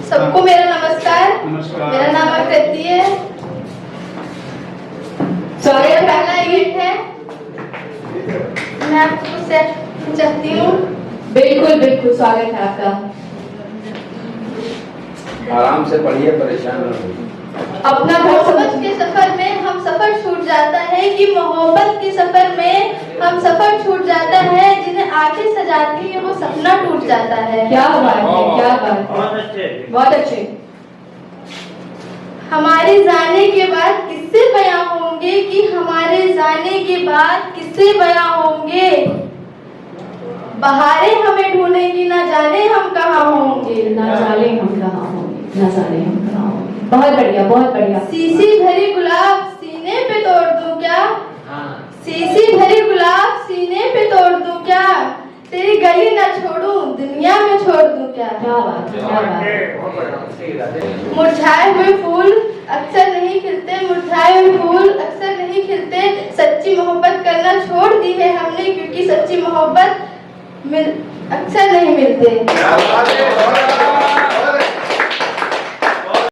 सबको मेरा नमस्कार। मेरा नाम आकृति है। मेरा पहला इवेंट है। मैं आपको कुछ चाहती हूँ। बिल्कुल बिल्कुल स्वागत है आपका। आराम से पढ़िए, परेशान न होइए। अपना मोहब्बत के सफर में हम सफर छूट जाता है कि मोहब्बत के सफर में हम सफर छूट जाता है, जिन्हें आंखें सजाती है वो सपना टूट जाता है। क्या बात है, क्या बात है, बहुत अच्छे। हमारे जाने के बाद किससे बयां होंगे कि हमारे जाने के बाद किससे बयां होंगे। बहारें हमें ढूंढेंगी, ना जाने हम कहाँ होंगे। ना जाने हम कहाँ होंगे, ना जाने हम कहाँ होंगे। बहुत बढ़िया, बहुत बढ़िया। सीसी भरी गुलाब सीने पे तोड़ दूं क्या। सीसी भरी गुलाब सीने पे तोड़ दूं क्या। तेरी गली न छोड़ूं, दुनिया में छोड़ दूं क्या। क्या बात है, क्या बात है। मुरझाए हुए फूल अक्सर नहीं खिलते, मुरझाए हुए फूल अक्सर नहीं खिलते। सच्ची मोहब्बत करना छोड़ दी है हमने, क्योंकि सच्ची मोहब्बत अक्सर नहीं मिलते।